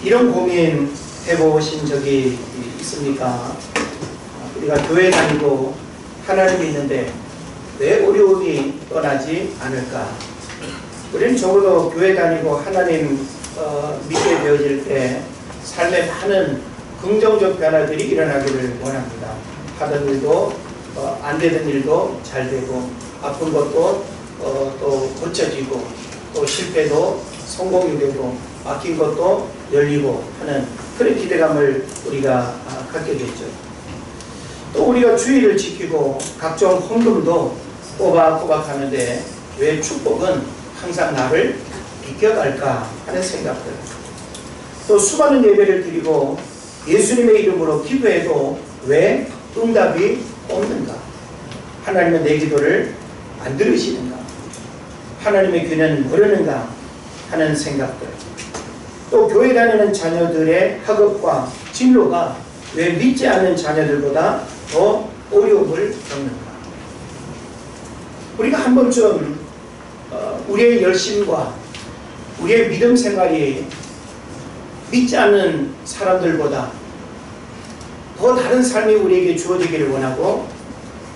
이런 고민 해보신 적이 있습니까? 우리가 교회 다니고 하나님 믿는데 왜 어려움이 떠나지 않을까? 우리는 적어도 교회 다니고 하나님 믿게 되어질 때 삶에 많은 긍정적 변화들이 일어나기를 원합니다. 하던 일도 안 되던 일도 잘 되고, 아픈 것도 또 고쳐지고, 또 실패도 성공이 되고, 막힌 것도 열리고 하는 그런 기대감을 우리가 갖게 됐죠. 또 우리가 주의를 지키고 각종 헌금도 꼬박꼬박 하는데 왜 축복은 항상 나를 비껴갈까 하는 생각들. 또 수많은 예배를 드리고 예수님의 이름으로 기도해도 왜 응답이 없는가? 하나님은 내 기도를 안 들으시는가? 하나님의 귀는 모르는가? 하는 생각들. 또 교회 다니는 자녀들의 학업과 진로가 왜 믿지 않는 자녀들보다 더 어려움을 겪는가? 우리가 한 번쯤 우리의 열심과 우리의 믿음 생활이 믿지 않는 사람들보다 더 다른 삶이 우리에게 주어지기를 원하고,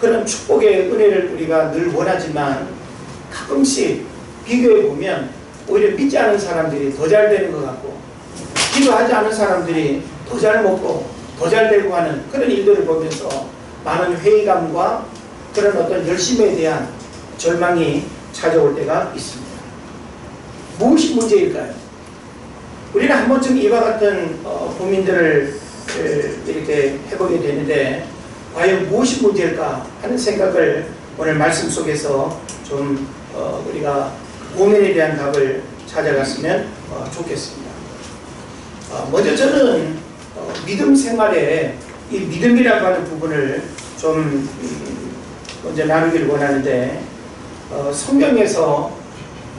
그런 축복의 은혜를 우리가 늘 원하지만 가끔씩 비교해 보면 오히려 믿지 않은 사람들이 더 잘 되는 것 같고, 기도하지 않은 사람들이 더 잘 먹고 더 잘 되고 하는 그런 일들을 보면서 많은 회의감과 그런 어떤 열심에 대한 절망이 찾아올 때가 있습니다. 무엇이 문제일까요? 우리는 한 번쯤 이와 같은 고민들을 이렇게 해보게 되는데, 과연 무엇이 문제일까 하는 생각을 오늘 말씀 속에서 좀 우리가 고민에 대한 답을 찾아갔으면 좋겠습니다. 먼저 저는 믿음 생활에 이 믿음이라고 하는 부분을 좀 먼저 나누기를 원하는데, 성경에서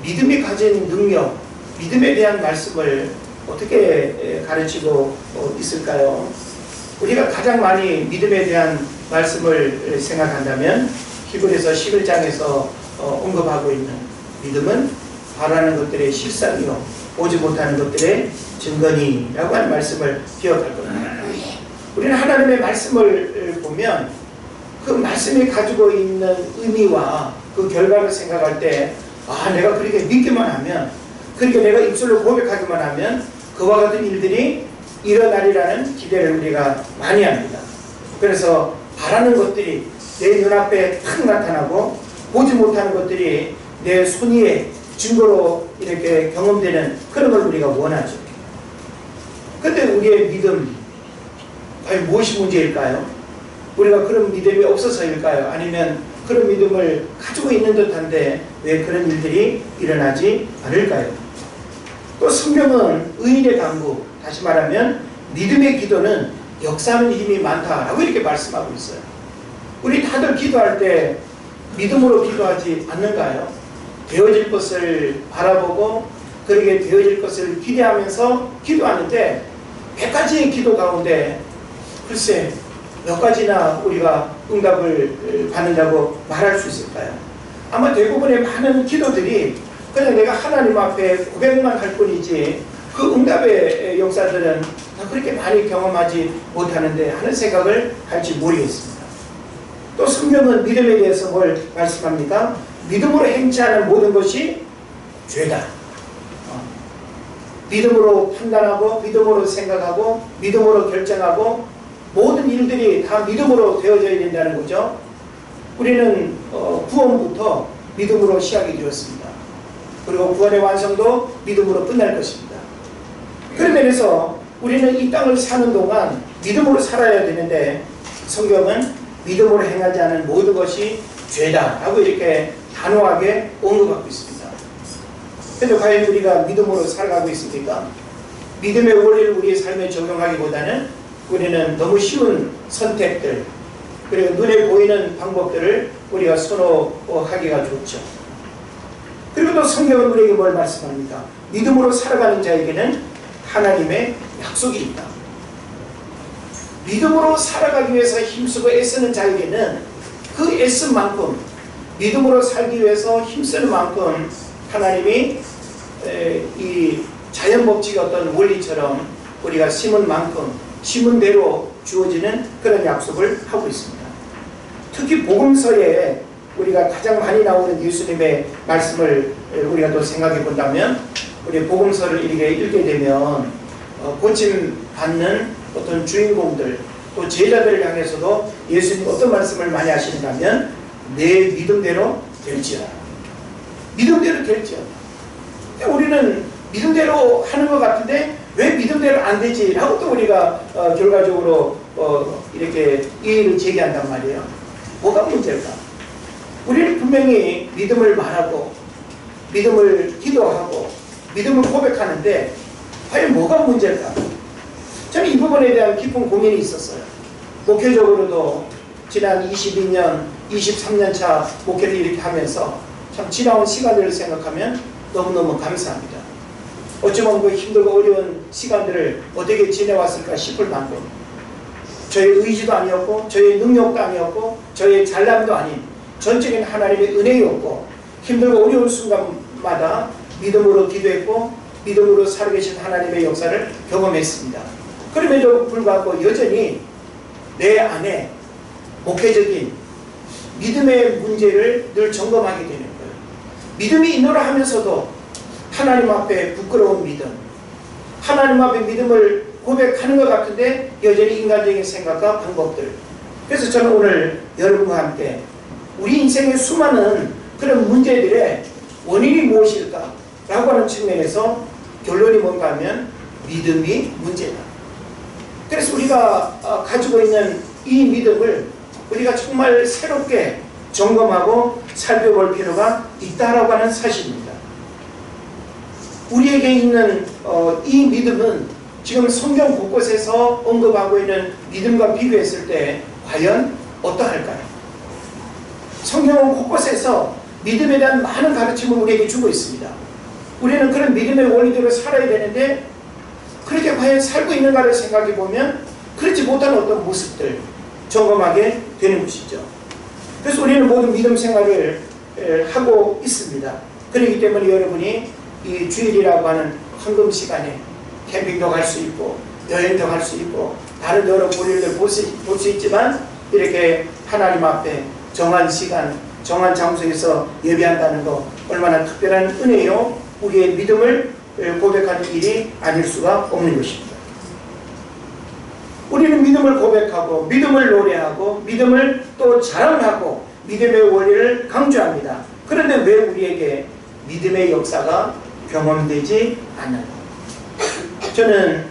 믿음이 가진 능력, 믿음에 대한 말씀을 어떻게 가르치고 있을까요? 우리가 가장 많이 믿음에 대한 말씀을 생각한다면 히브리서 11장에서 언급하고 있는 믿음은 바라는 것들의 실상이요 보지 못하는 것들의 증거니라고 하는 말씀을 기억할 겁니다. 우리는 하나님의 말씀을 보면 그 말씀이 가지고 있는 의미와 그 결과를 생각할 때, 내가 그렇게 믿기만 하면, 그렇게 내가 입술로 고백하기만 하면 그와 같은 일들이 일어나리라는 기대를 우리가 많이 합니다. 그래서 바라는 것들이 내 눈앞에 탁 나타나고, 보지 못하는 것들이 내 손위에 증거로 이렇게 경험되는 그런 걸 우리가 원하죠. 그런데 우리의 믿음, 과연 무엇이 문제일까요? 우리가 그런 믿음이 없어서일까요? 아니면 그런 믿음을 가지고 있는 듯한데 왜 그런 일들이 일어나지 않을까요? 또 성경은 의인의 간구, 다시 말하면 믿음의 기도는 역사하는 힘이 많다라고 이렇게 말씀하고 있어요. 우리 다들 기도할 때 믿음으로 기도하지 않는가요? 되어질 것을 바라보고 그렇게 되어질 것을 기대하면서 기도하는데 100가지의 기도 가운데 글쎄 몇 가지나 우리가 응답을 받는다고 말할 수 있을까요? 아마 대부분의 많은 기도들이 그냥 내가 하나님 앞에 고백만 할 뿐이지 그 응답의 역사들은 다 그렇게 많이 경험하지 못하는데 하는 생각을 할지 모르겠습니다. 또 성경은 믿음에 대해서 뭘 말씀합니까? 믿음으로 행치 않은 모든 것이 죄다. 믿음으로 판단하고 믿음으로 생각하고 믿음으로 결정하고 모든 일들이 다 믿음으로 되어져야 된다는 거죠. 우리는 구원부터 믿음으로 시작이 되었습니다. 그리고 구원의 완성도 믿음으로 끝날 것입니다. 그런 면에서 우리는 이 땅을 사는 동안 믿음으로 살아야 되는데 성경은 믿음으로 행하지 않은 모든 것이 죄다라고 이렇게 단호하게 언급하고 있습니다. 그런데 과연 우리가 믿음으로 살아가고 있습니까? 믿음의 원리를 우리의 삶에 적용하기보다는 우리는 너무 쉬운 선택들, 그리고 눈에 보이는 방법들을 우리가 선호하기가 좋죠. 그리고 또 성경은 우리에게 뭘 말씀합니까? 믿음으로 살아가는 자에게는 하나님의 약속이 있다. 믿음으로 살아가기 위해서 힘쓰고 애쓰는 자에게는 그 애쓴 만큼, 믿음으로 살기 위해서 힘쓰는 만큼 하나님이 이 자연법칙의 어떤 원리처럼 우리가 심은 만큼 심은 대로 주어지는 그런 약속을 하고 있습니다. 특히 복음서에 우리가 가장 많이 나오는 예수님의 말씀을 우리가 또 생각해 본다면, 우리 복음서를 이렇게 읽게 되면 고침 받는 어떤 주인공들, 또 제자들을 향해서도 예수님 어떤 말씀을 많이 하시는가 하면, 내 믿음대로 될지어다. 믿음대로 될지어다. 우리는 믿음대로 하는 것 같은데 왜 믿음대로 안 되지? 라고 또 우리가 결과적으로 이렇게 이의를 제기한단 말이에요. 뭐가 문제일까? 우리는 분명히 믿음을 말하고 믿음을 기도하고 믿음을 고백하는데 과연 뭐가 문제일까? 저는 이 부분에 대한 깊은 고민이 있었어요. 목회적으로도 지난 22년, 23년 차 목회를 이렇게 하면서 참 지나온 시간들을 생각하면 너무너무 감사합니다. 어쩌면 그 힘들고 어려운 시간들을 어떻게 지내왔을까 싶을 만큼 저의 의지도 아니었고 저의 능력도 아니었고 저의 잘남도 아닌 전적인 하나님의 은혜였고, 힘들고 어려운 순간마다 믿음으로 기도했고 믿음으로 살아계신 하나님의 역사를 경험했습니다. 그럼에도 불구하고 여전히 내 안에 목회적인 믿음의 문제를 늘 점검하게 되는 거예요. 믿음이 있노라 하면서도 하나님 앞에 부끄러운 믿음, 하나님 앞에 믿음을 고백하는 것 같은데 여전히 인간적인 생각과 방법들. 그래서 저는 오늘 여러분과 함께 우리 인생의 수많은 그런 문제들의 원인이 무엇일까? 라고 하는 측면에서 결론이 뭔가 하면 믿음이 문제다. 그래서 우리가 가지고 있는 이 믿음을 우리가 정말 새롭게 점검하고 살펴볼 필요가 있다라고 하는 사실입니다. 우리에게 있는 이 믿음은 지금 성경 곳곳에서 언급하고 있는 믿음과 비교했을 때 과연 어떠할까요? 성경은 곳곳에서 믿음에 대한 많은 가르침을 우리에게 주고 있습니다. 우리는 그런 믿음의 원리대로 살아야 되는데 그렇게 과연 살고 있는가를 생각해 보면 그렇지 못한 어떤 모습들 점검하게 되는 것이죠. 그래서 우리는 모든 믿음 생활을 하고 있습니다. 그렇기 때문에 여러분이 이 주일이라고 하는 황금 시간에 캠핑도 갈 수 있고 여행도 갈 수 있고 다른 여러 볼일들 볼 수 있지만 이렇게 하나님 앞에 정한 시간, 정한 장소에서 예배한다는 거 얼마나 특별한 은혜요. 우리의 믿음을 고백하는 일이 아닐 수가 없는 것입니다. 우리는 믿음을 고백하고 믿음을 노래하고 믿음을 또 자랑하고 믿음의 원리를 강조합니다. 그런데 왜 우리에게 믿음의 역사가 경험되지 않는가? 저는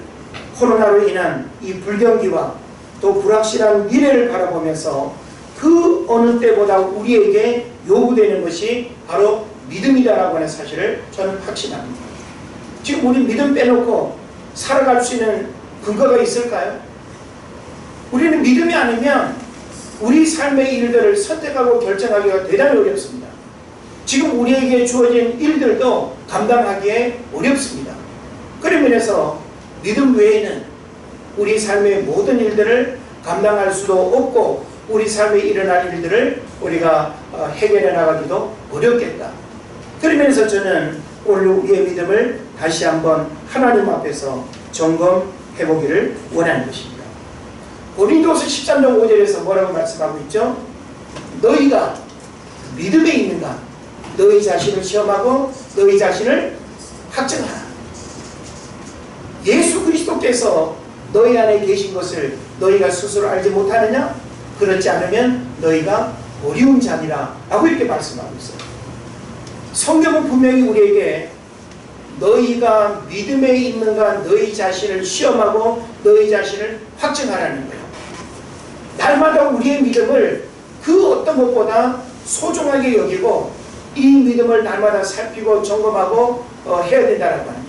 코로나로 인한 이 불경기와 또 불확실한 미래를 바라보면서 그 어느 때보다 우리에게 요구되는 것이 바로 믿음이다라고 하는 사실을 저는 확신합니다. 지금 우리 믿음 빼놓고 살아갈 수 있는 근거가 있을까요? 우리는 믿음이 아니면 우리 삶의 일들을 선택하고 결정하기가 대단히 어렵습니다. 지금 우리에게 주어진 일들도 감당하기에 어렵습니다. 그런 면에서 믿음 외에는 우리 삶의 모든 일들을 감당할 수도 없고 우리 삶에 일어날 일들을 우리가 해결해 나가기도 어렵겠다. 그러면서 저는 오늘 우리의 믿음을 다시 한번 하나님 앞에서 점검해 보기를 원하는 것입니다. 고린도서 13장 5절에서 뭐라고 말씀하고 있죠? 너희가 믿음에 있는가? 너희 자신을 시험하고 너희 자신을 확증하라. 예수 그리스도께서 너희 안에 계신 것을 너희가 스스로 알지 못하느냐? 그렇지 않으면 너희가 어려운 자니라 라고 이렇게 말씀하고 있어요. 성경은 분명히 우리에게 너희가 믿음에 있는가 너희 자신을 시험하고 너희 자신을 확증하라는 거예요. 날마다 우리의 믿음을 그 어떤 것보다 소중하게 여기고 이 믿음을 날마다 살피고 점검하고 해야 된다는 거예요.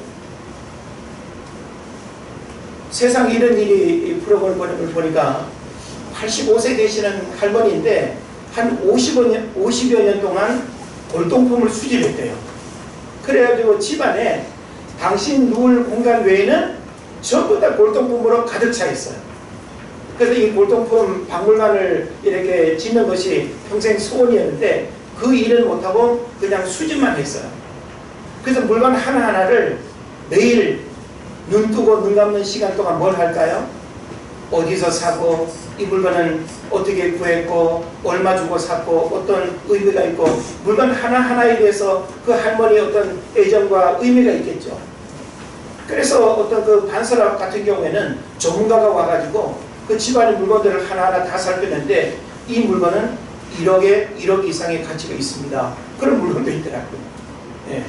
세상에 이런 일이 프로그램을 보니까 85세 되시는 할머니인데 한 50여 년 동안 골동품을 수집했대요. 그래가지고 집안에 당신 누울 공간 외에는 전부 다 골동품으로 가득 차 있어요. 그래서 이 골동품 박물관을 이렇게 짓는 것이 평생 소원이었는데 그 일은 못하고 그냥 수집만 했어요. 그래서 물건 하나하나를 매일 눈 뜨고 눈 감는 시간 동안 뭘 할까요? 어디서 사고, 이 물건은 어떻게 구했고, 얼마 주고 샀고, 어떤 의미가 있고, 물건 하나하나에 대해서 그 할머니의 어떤 애정과 의미가 있겠죠. 그래서 어떤 그 반서랍 같은 경우에는 전문가가 와가지고 그 집안의 물건들을 하나하나 다 살폈는데, 이 물건은 1억 이상의 가치가 있습니다. 그런 물건도 있더라고요. 예.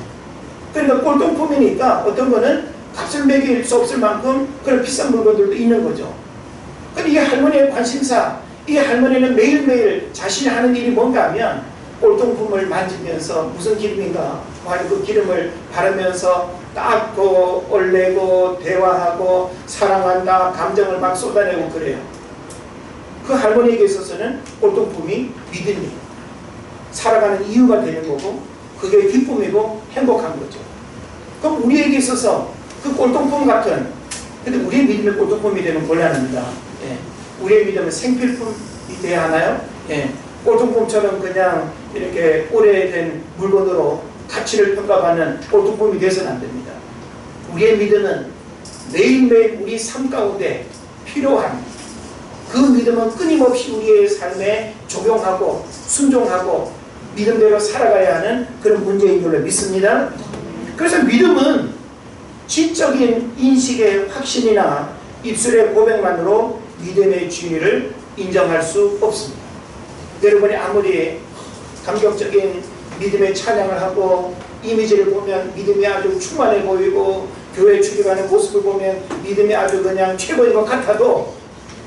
그러니까 꼴통품이니까 어떤 거는 값을 매길 수 없을 만큼 그런 비싼 물건들도 있는 거죠. 근데 이 할머니의 관심사, 이 할머니는 매일매일 자신이 하는 일이 뭔가 하면 꼴통품을 만지면서 무슨 기름인가 하는 그 기름을 바르면서 닦고 올리고 대화하고 사랑한다 감정을 막 쏟아내고 그래요. 그 할머니에게 있어서는 꼴통품이 믿음이 살아가는 이유가 되는 거고 그게 기쁨이고 행복한 거죠. 그럼 우리에게 있어서 그 꼴통품 같은, 근데 우리의 믿음이 꼴통품이 되면 곤란합니다. 예. 우리의 믿음은 생필품이 돼야 하나요? 예. 꼴통품처럼 그냥 이렇게 오래된 물건으로 가치를 평가받는 꼴통품이 돼서는 안 됩니다. 우리의 믿음은 매일매일 우리 삶 가운데 필요한 그 믿음은 끊임없이 우리의 삶에 적용하고 순종하고 믿음대로 살아가야 하는 그런 문제인 걸로 믿습니다. 그래서 믿음은 지적인 인식의 확신이나 입술의 고백만으로 믿음의 진리를 인정할 수 없습니다. 여러분이 아무리 감격적인 믿음의 찬양을 하고 이미지를 보면 믿음이 아주 충만해 보이고 교회 출입하는 모습을 보면 믿음이 아주 그냥 최고인 것 같아도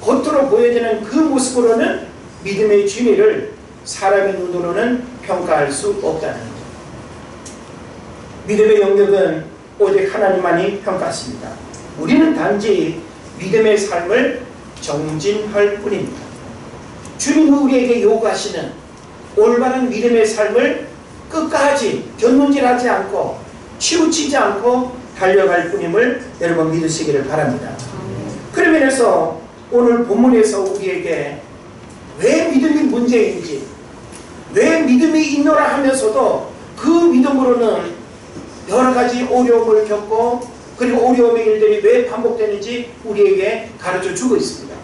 겉으로 보여지는 그 모습으로는 믿음의 진리를 사람의 눈으로는 평가할 수 없다는 거죠. 믿음의 영역은 오직 하나님만이 평가하십니다. 우리는 단지 믿음의 삶을 정진할 뿐입니다. 주님이 우리에게 요구하시는 올바른 믿음의 삶을 끝까지 견눈질하지 않고 치우치지 않고 달려갈 뿐임을 여러분 믿으시기를 바랍니다. 그런 면에서 오늘 본문에서 우리에게 왜 믿음이 문제인지, 왜 믿음이 있노라 하면서도 그 믿음으로는 여러 가지 어려움을 겪고 그리고 어려움의 일들이 왜 반복되는지 우리에게 가르쳐 주고 있습니다.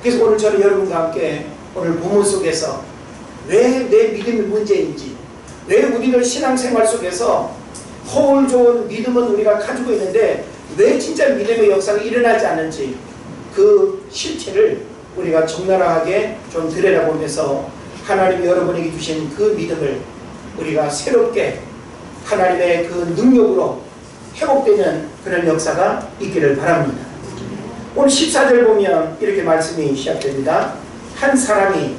그래서 오늘 저는 여러분과 함께 오늘 본문 속에서 왜 내 믿음이 문제인지, 왜 우리들 신앙생활 속에서 허울 좋은 믿음은 우리가 가지고 있는데 왜 진짜 믿음의 역사가 일어나지 않는지 그 실체를 우리가 적나라하게 좀 들여다보면서 하나님이 여러분에게 주신 그 믿음을 우리가 새롭게 하나님의 그 능력으로 회복되는 그런 역사가 있기를 바랍니다. 오늘 14절 보면 이렇게 말씀이 시작됩니다. 한 사람이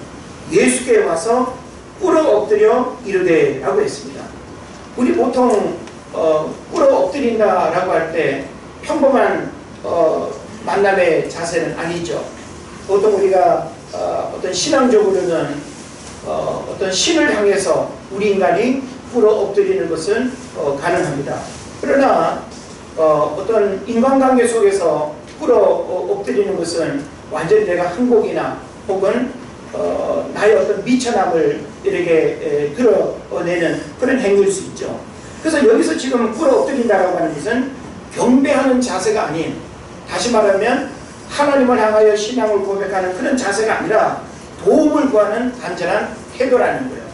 예수께 와서 꿇어 엎드려 이르되 라고 했습니다. 우리 보통 꿇어 엎드린다라고 할 때 평범한 만남의 자세는 아니죠. 보통 우리가 어떤 신앙적으로는 어떤 신을 향해서 우리 인간이 꿇어 엎드리는 것은 가능합니다. 그러나 어떤 인간관계 속에서 꿇어 엎드리는 것은 완전히 내가 항복이나 혹은 나의 어떤 미천함을 이렇게 드러내는 그런 행위일 수 있죠. 그래서 여기서 지금 꿇어 엎드린다라고 하는 것은 경배하는 자세가 아닌, 다시 말하면 하나님을 향하여 신앙을 고백하는 그런 자세가 아니라 도움을 구하는 간절한 태도라는 거예요.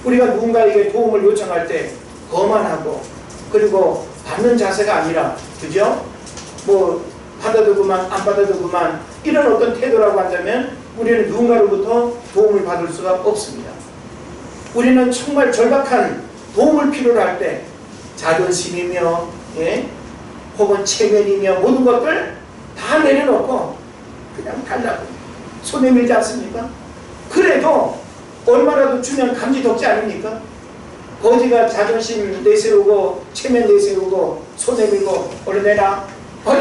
우리가 누군가에게 도움을 요청할 때 거만하고 그리고 받는 자세가 아니라, 그죠? 뭐 받아도 그만 안 받아도 그만 이런 어떤 태도라고 한다면 우리는 누군가로부터 도움을 받을 수가 없습니다. 우리는 정말 절박한 도움을 필요로 할 때 자존심이며 혹은 체면이며 모든 것들 다 내려놓고 그냥 달라고 손에 밀지 않습니까? 그래도 얼마라도 주면 감지 덕지 않습니까? 거지가 자존심 내세우고 체면 내세우고 손에 밀고 얼른 내라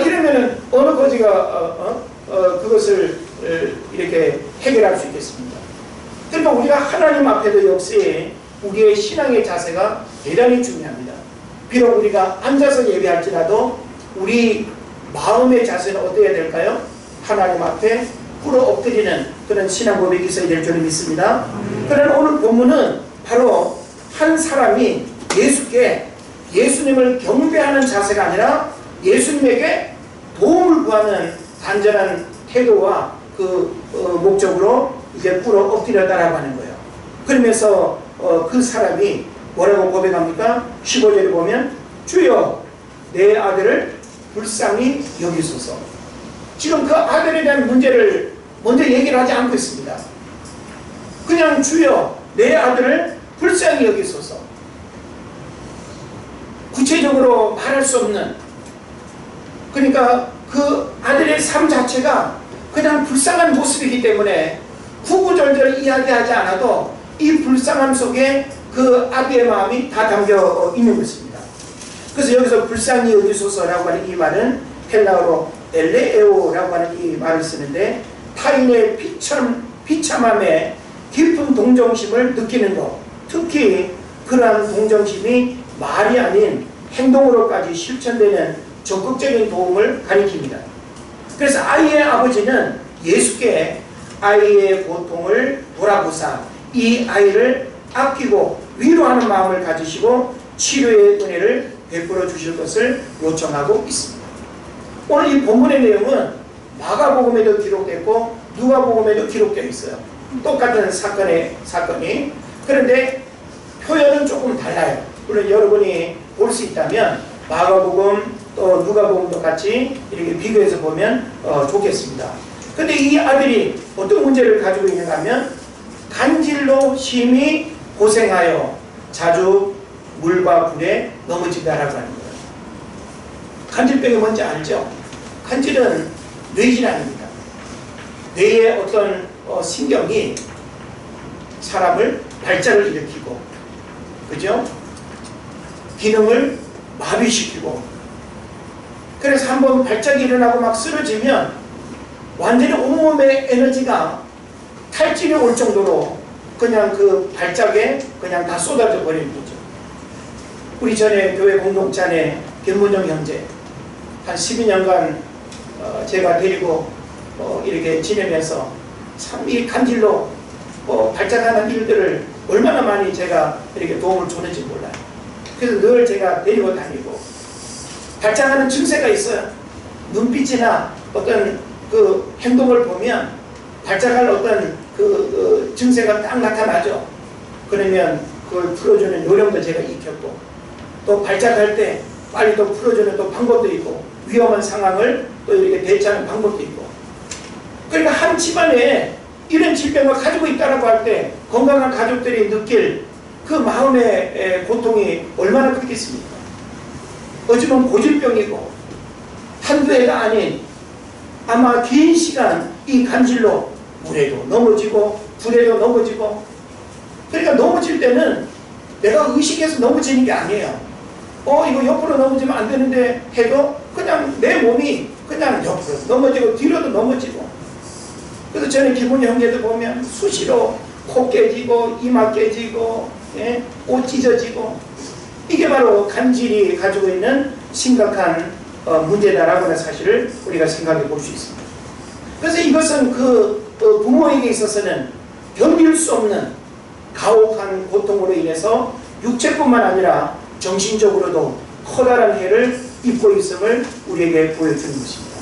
이러면은 어느 거지가 그것을 이렇게 해결할 수 있겠습니다. 그러니까 우리가 하나님 앞에도 역시 우리의 신앙의 자세가 대단히 중요합니다. 비록 우리가 앉아서 예배할지라도 우리 마음의 자세는 어때야 될까요? 하나님 앞에 꿇어 엎드리는 그런 신앙 고백이 있어야 될 줄 믿습니다. 그러나 오늘 본문은 바로 한 사람이 예수님을 경배하는 자세가 아니라 예수님에게 도움을 구하는 간절한 태도와 그 목적으로 이제 꿇어 엎드렸다라고 하는 거예요. 그러면서 그 사람이 뭐라고 고백합니까? 15절에 보면 주여 내 아들을 불쌍히 여기소서. 지금 그 아들에 대한 문제를 먼저 얘기를 하지 않고 있습니다. 그냥 주여 내 아들을 불쌍히 여기소서. 구체적으로 말할 수 없는, 그러니까 그 아들의 삶 자체가 그냥 불쌍한 모습이기 때문에 구구절절 이야기하지 않아도 이 불쌍함 속에 그 아비의 마음이 다 담겨 있는 것입니다. 그래서 여기서 불쌍히 여기소서라고 하는 이 말은 헬라어로 엘레에오라고 하는 이 말을 쓰는데 타인의 비참함에 깊은 동정심을 느끼는 것, 특히 그러한 동정심이 말이 아닌 행동으로까지 실천되는 적극적인 도움을 가리킵니다. 그래서 아이의 아버지는 예수께 아이의 고통을 돌아보사 이 아이를 아끼고 위로하는 마음을 가지시고 치료의 은혜를 베풀어 주실 것을 요청하고 있습니다. 오늘 이 본문의 내용은 마가복음에도 기록됐고 누가복음에도 기록되어 있어요. 똑같은 사건이. 그런데 표현은 조금 달라요. 물론 여러분이 볼 수 있다면 마가복음 또 누가복음도 같이 이렇게 비교해서 보면 좋겠습니다. 근데 이 아들이 어떤 문제를 가지고 있는가 하면 간질로 심히 고생하여 자주 물과 불에 넘어진다라고 하는 거예요. 간질병이 뭔지 알죠? 간질은 뇌질환입니다. 뇌의 어떤 신경이 사람을 발작을 일으키고, 그죠? 기능을 마비시키고, 그래서 한번 발작이 일어나고 막 쓰러지면 완전히 온몸의 에너지가 탈진이 올 정도로 그냥 그 발작에 그냥 다 쏟아져 버리는 거죠. 우리 전에 교회 공동체 안에 김문정 형제 한 12년간 제가 데리고 이렇게 지내면서 참 이 간질로 발작하는 일들을 얼마나 많이 제가 이렇게 도움을 줬는지 몰라요. 그래서 늘 제가 데리고 다니고, 발작하는 증세가 있어요. 눈빛이나 어떤 그 행동을 보면 발작할 어떤 그 증세가 딱 나타나죠. 그러면 그걸 풀어주는 요령도 제가 익혔고, 또 발작할 때 빨리 또 풀어주는 또 방법도 있고, 위험한 상황을 또 이렇게 대처하는 방법도 있고. 그러니까 한 집안에 이런 질병을 가지고 있다고 할 때 건강한 가족들이 느낄 그 마음의 고통이 얼마나 크겠습니까? 어쩌면 고질병이고 한두 해가 아닌 아마 긴 시간 이 간질로 물에도 넘어지고 불에도 넘어지고, 그러니까 넘어질 때는 내가 의식해서 넘어지는 게 아니에요. 이거 옆으로 넘어지면 안 되는데 해도 그냥 내 몸이 그냥 옆으로 넘어지고 뒤로도 넘어지고. 그래서 저는 기본 형제들 보면 수시로 코 깨지고 이마 깨지고 옷 찢어지고, 이게 바로 간질이 가지고 있는 심각한 문제다라고 하는 사실을 우리가 생각해 볼 수 있습니다. 그래서 이것은 그 부모에게 있어서는 견딜 수 없는 가혹한 고통으로 인해서 육체뿐만 아니라 정신적으로도 커다란 해를 입고 있음을 우리에게 보여주는 것입니다.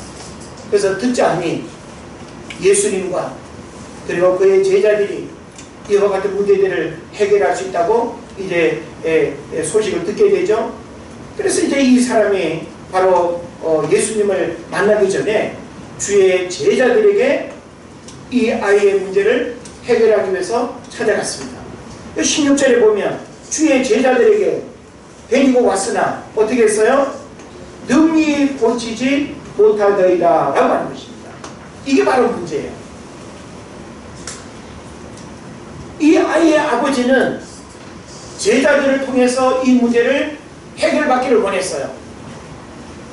그래서 듣자하니 예수님과 그리고 그의 제자들이 이와 같은 문제들을 해결할 수 있다고 이제 소식을 듣게 되죠. 그래서 이제 이 사람이 바로 예수님을 만나기 전에 주의 제자들에게 이 아이의 문제를 해결하기 위해서 찾아갔습니다. 16절에 보면 주의 제자들에게 데리고 왔으나 어떻게 했어요? 능히 고치지 못하더이다 라고 하는 것입니다. 이게 바로 문제예요. 이 아이의 아버지는 제자들을 통해서 이 문제를 해결받기를 원했어요.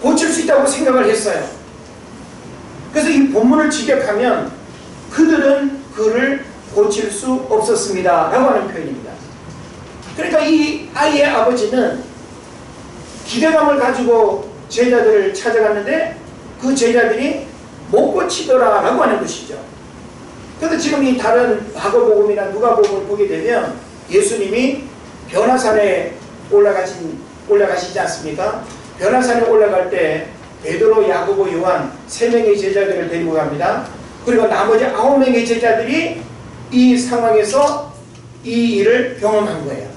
고칠 수 있다고 생각을 했어요. 그래서 이 본문을 직역하면 그들은 그를 고칠 수 없었습니다 라고 하는 표현입니다. 그러니까 이 아이의 아버지는 기대감을 가지고 제자들을 찾아갔는데 그 제자들이 못 고치더라 라고 하는 것이죠. 그래서 지금 이 다른 마가복음이나 누가복음을 보게 되면 예수님이 변화산에 올라가시지 않습니까? 변화산에 올라갈 때 베드로, 야고보, 요한 3명의 제자들을 데리고 갑니다. 그리고 나머지 9명의 제자들이 이 상황에서 이 일을 경험한 거예요.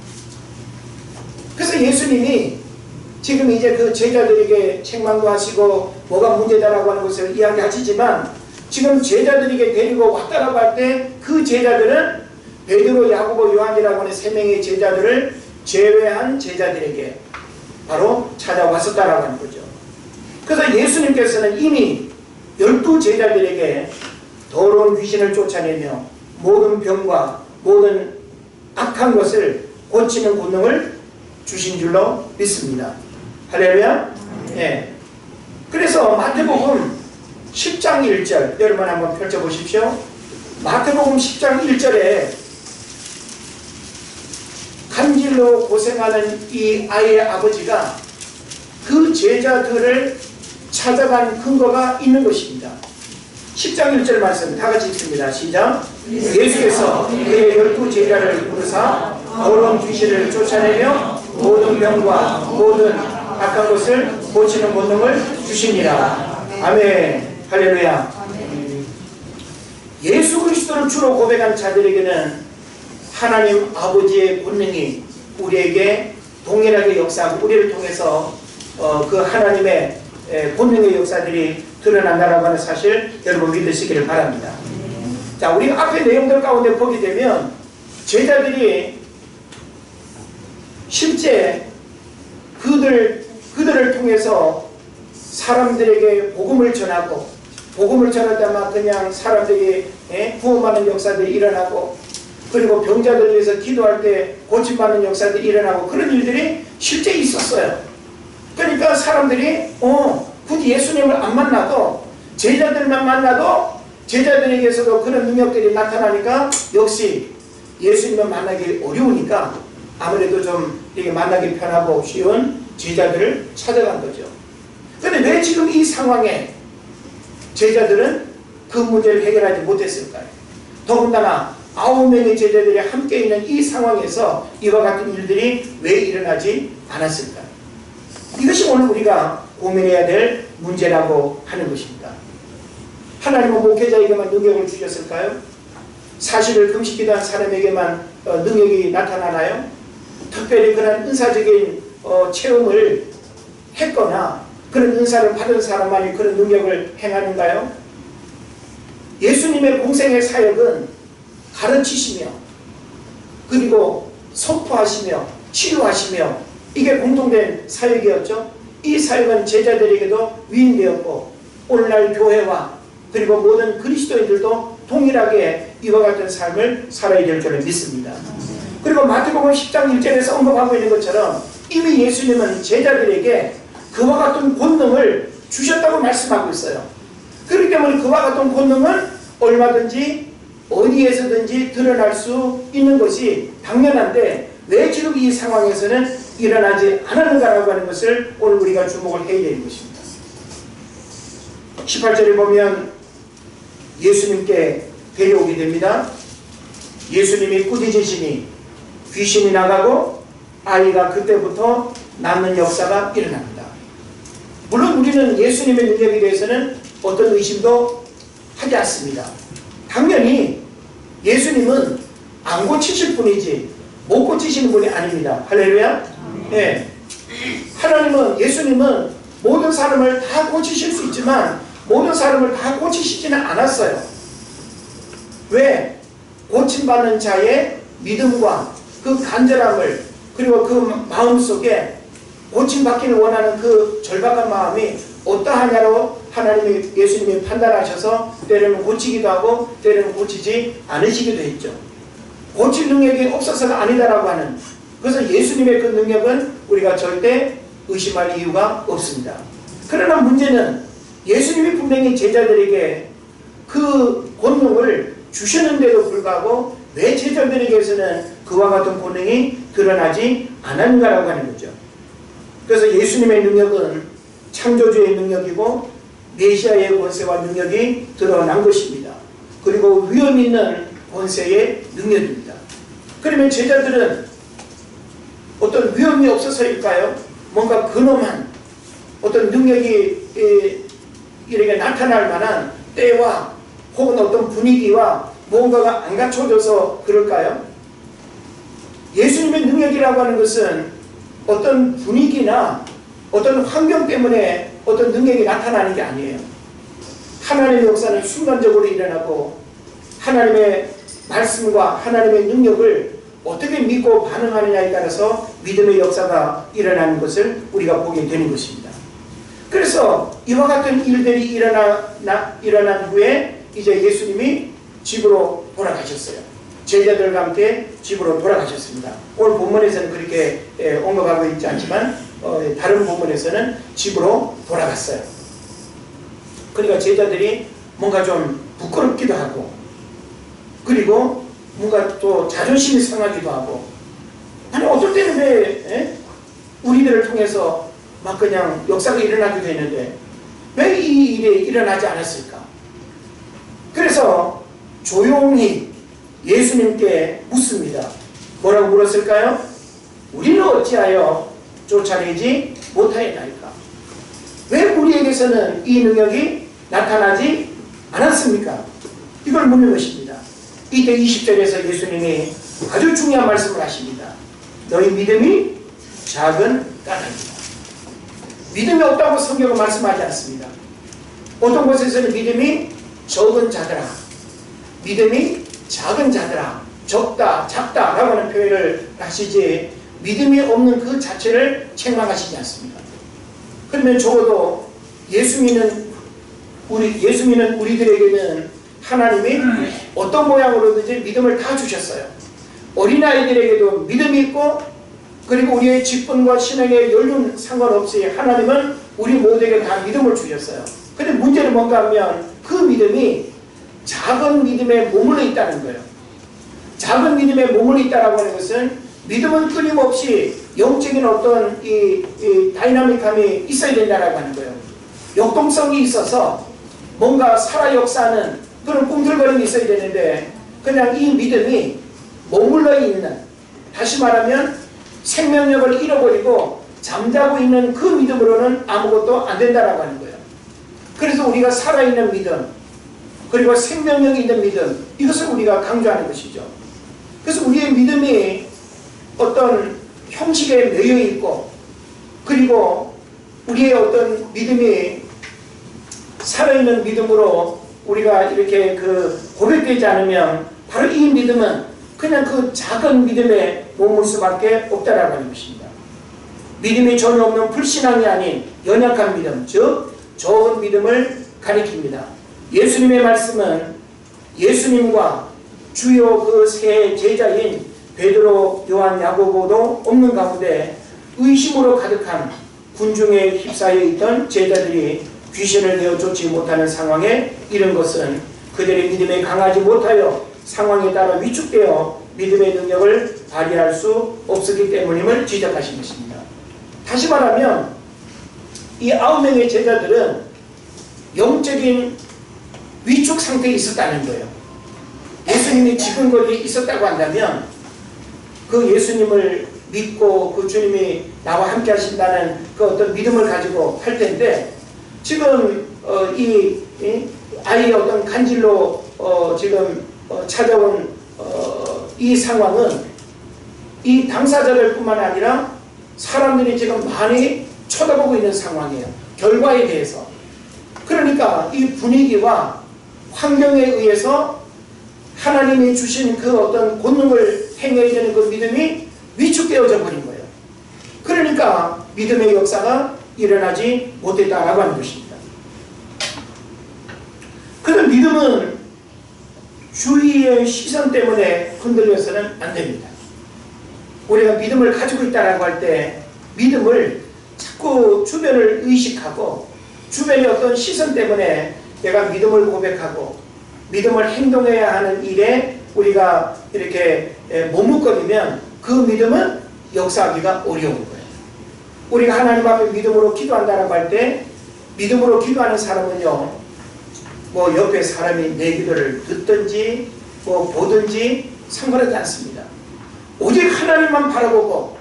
그래서 예수님이 지금 이제 그 제자들에게 책망도 하시고 뭐가 문제다라고 하는 것을 이야기하시지만, 지금 제자들에게 데리고 왔다라고 할 때 그 제자들은 베드로, 야고보, 요한이라고 하는 3명의 제자들을 제외한 제자들에게 바로 찾아왔었다라고 하는 거죠. 그래서 예수님께서는 이미 12제자들에게 더러운 귀신을 쫓아내며 모든 병과 모든 악한 것을 고치는 권능을 주신 줄로 믿습니다. 할렐루야. 예. 그래서 마태복음 10장 1절 여러분 한번 펼쳐보십시오. 마태복음 10장 1절에 간질로 고생하는 이 아이의 아버지가 그 제자들을 찾아간 근거가 있는 것입니다. 10장 1절 말씀 다 같이 읽습니다. 시작. 예수께서 그의 12제자를 부르사 더러운 귀신을 쫓아내며 모든 병과 모든 악한 것을 고치는 권능을 주시니라. 아멘. 할렐루야. 예수 그리스도를 주로 고백한 자들에게는 하나님 아버지의 권능이 우리에게 동일하게 역사하고 우리를 통해서 그 하나님의 권능의 역사들이 드러난다라고 하는 사실 여러분 믿으시기를 바랍니다. 자, 우리 앞에 내용들 가운데 보게 되면 제자들이 실제 그들을 통해서 사람들에게 복음을 전하고, 복음을 전할 때만 그냥 사람들이 구원받는 역사들이 일어나고, 그리고 병자들을 위해서 기도할 때 고침받는 역사들이 일어나고, 그런 일들이 실제 있었어요. 그러니까 사람들이 굳이 예수님을 안 만나도 제자들만 만나도 제자들에게서도 그런 능력들이 나타나니까 역시 예수님을 만나기 어려우니까 아무래도 좀 이렇게 만나기 편하고 쉬운 제자들을 찾아간 거죠. 그런데 왜 지금 이 상황에 제자들은 그 문제를 해결하지 못했을까요? 더군다나 9명의 제자들이 함께 있는 이 상황에서 이와 같은 일들이 왜 일어나지 않았을까요? 이것이 오늘 우리가 고민해야 될 문제라고 하는 것입니다. 하나님은 목회자에게만 능력을 주셨을까요? 40일 금식기도한 사람에게만 능력이 나타나나요? 특별히 그런 은사적인 체험을 했거나 그런 은사를 받은 사람만이 그런 능력을 행하는가요? 예수님의 공생의 사역은 가르치시며 그리고 선포하시며 치유하시며 이게 공통된 사역이었죠. 이 사역은 제자들에게도 위임되었고 오늘날 교회와 그리고 모든 그리스도인들도 동일하게 이와 같은 삶을 살아야 될 줄을 믿습니다. 그리고 마태복음 10장 1절에서 언급하고 있는 것처럼 이미 예수님은 제자들에게 그와 같은 권능을 주셨다고 말씀하고 있어요. 그렇기 때문에 그와 같은 권능은 얼마든지 어디에서든지 드러날 수 있는 것이 당연한데 왜 지금 이 상황에서는 일어나지 않았는가라고 하는 것을 오늘 우리가 주목을 해야 되는 것입니다. 18절에 보면 예수님께 데려오게 됩니다. 예수님이 꾸짖으시니 귀신이 나가고 아이가 그때부터 낫는 역사가 일어납니다. 물론 우리는 예수님의 능력에 대해서는 어떤 의심도 하지 않습니다. 당연히 예수님은 안 고치실 분이지 못 고치시는 분이 아닙니다. 할렐루야. 네. 하나님은 예수님은 모든 사람을 다 고치실 수 있지만 모든 사람을 다 고치시지는 않았어요. 왜? 고침받는 자의 믿음과 그 간절함을 그리고 그 마음속에 고침받기를 원하는 그 절박한 마음이 어떠하냐로 하나님이 예수님이 판단하셔서 때로는 고치기도 하고 때로는 고치지 않으시기도 했죠. 고칠 능력이 없어서가 아니다라고 하는, 그래서 예수님의 그 능력은 우리가 절대 의심할 이유가 없습니다. 그러나 문제는 예수님이 분명히 제자들에게 그 권능을 주셨는데도 불구하고 왜 제자들에게서는 그와 같은 권능이 드러나지 않았는가라고 하는 거죠. 그래서 예수님의 능력은 창조주의 능력이고 메시아의 권세와 능력이 드러난 것입니다. 그리고 위험 있는 권세의 능력입니다. 그러면 제자들은 어떤 위험이 없어서일까요? 뭔가 근엄한 어떤 능력이 이렇게 나타날 만한 때와 혹은 어떤 분위기와 뭔가가 안 갖춰져서 그럴까요? 예수님의 능력이라고 하는 것은 어떤 분위기나 어떤 환경 때문에 어떤 능력이 나타나는 게 아니에요. 하나님의 역사는 순간적으로 일어나고 하나님의 말씀과 하나님의 능력을 어떻게 믿고 반응하느냐에 따라서 믿음의 역사가 일어나는 것을 우리가 보게 되는 것입니다. 그래서 이와 같은 일들이 일어난 후에 이제 예수님이 집으로 돌아가셨어요. 제자들과 함께 집으로 돌아가셨습니다. 오늘 본문에서는 그렇게 언급하고 있지 않지만 다른 본문에서는 집으로 돌아갔어요. 그러니까 제자들이 뭔가 좀 부끄럽기도 하고 그리고 뭔가 또 자존심이 상하기도 하고 아니 어떨 때는 왜 우리들을 통해서 막 그냥 역사가 일어나기도 했는데 왜 이 일이 일어나지 않았을까? 그래서 조용히 예수님께 묻습니다. 뭐라고 물었을까요? 우리는 어찌하여 쫓아내지 못하였나이까? 왜 우리에게서는 이 능력이 나타나지 않았습니까? 이걸 묻는 것입니다. 이때 20절에서 예수님이 아주 중요한 말씀을 하십니다. 너희 믿음이 작은 까닭이다. 믿음이 없다고 성경은 말씀하지 않습니다. 어떤 곳에서는 믿음이 적은 자들아, 믿음이 작은 자들아, 적다, 작다 라고 하는 표현을 하시지 믿음이 없는 그 자체를 책망하시지 않습니다. 그러면 적어도 예수 믿는 우리들에게는 하나님이 어떤 모양으로든지 믿음을 다 주셨어요. 어린아이들에게도 믿음이 있고 그리고 우리의 직분과 신앙의 연륜 상관없이 하나님은 우리 모두에게 다 믿음을 주셨어요. 그런데 문제는 뭔가 하면 그 믿음이 작은 믿음에 머물러 있다는 거예요. 작은 믿음에 머물러 있다라고 하는 것은 믿음은 끊임없이 영적인 어떤 이 다이나믹함이 있어야 된다라고 하는 거예요. 역동성이 있어서 뭔가 살아 역사하는 그런 꿈틀거림이 있어야 되는데 그냥 이 믿음이 머물러 있는, 다시 말하면 생명력을 잃어버리고 잠자고 있는 그 믿음으로는 아무것도 안 된다라고 하는 거예요. 그래서 우리가 살아있는 믿음 그리고 생명력이 있는 믿음, 이것을 우리가 강조하는 것이죠. 그래서 우리의 믿음이 어떤 형식에 매여 있고 그리고 우리의 어떤 믿음이 살아있는 믿음으로 우리가 이렇게 고백되지 않으면 바로 이 믿음은 그냥 그 작은 믿음에 머물 수밖에 없다라고 하는 것입니다. 믿음이 전혀 없는 불신앙이 아닌 연약한 믿음, 즉 적은 믿음을 가리킵니다. 예수님의 말씀은 예수님과 주요 그 세 제자인 베드로, 요한, 야고보도 없는 가운데 의심으로 가득한 군중에 휩싸여 있던 제자들이 귀신을 내어 쫓지 못하는 상황에 이른 것은 그들의 믿음에 강하지 못하여 상황에 따라 위축되어 믿음의 능력을 발휘할 수 없었기 때문임을 지적하신 것입니다. 다시 말하면 이 9명의 제자들은 영적인 위축 상태에 있었다는 거예요. 예수님이 지근거리에 있었다고 한다면 그 예수님을 믿고 그 주님이 나와 함께 하신다는 그 어떤 믿음을 가지고 할 텐데 지금 이 아이의 어떤 간질로 지금 찾아온 이 상황은 이 당사자들 뿐만 아니라 사람들이 지금 많이 쳐다보고 있는 상황이에요. 결과에 대해서. 그러니까 이 분위기와 환경에 의해서 하나님이 주신 그 어떤 권능을 행해야 되는 그 믿음이 위축되어져 버린 거예요. 그러니까 믿음의 역사가 일어나지 못했다라고 하는 것입니다. 그런데 믿음은 주위의 시선 때문에 흔들려서는 안 됩니다. 우리가 믿음을 가지고 있다라고 할 때 믿음을 자꾸 주변을 의식하고 주변의 어떤 시선 때문에 내가 믿음을 고백하고 믿음을 행동해야 하는 일에 우리가 이렇게 머뭇거리면 그 믿음은 역사하기가 어려운 거예요. 우리가 하나님 앞에 믿음으로 기도한다라고 할 때 믿음으로 기도하는 사람은요, 뭐 옆에 사람이 내 기도를 듣든지 뭐 보든지 상관하지 않습니다. 오직 하나님만 바라보고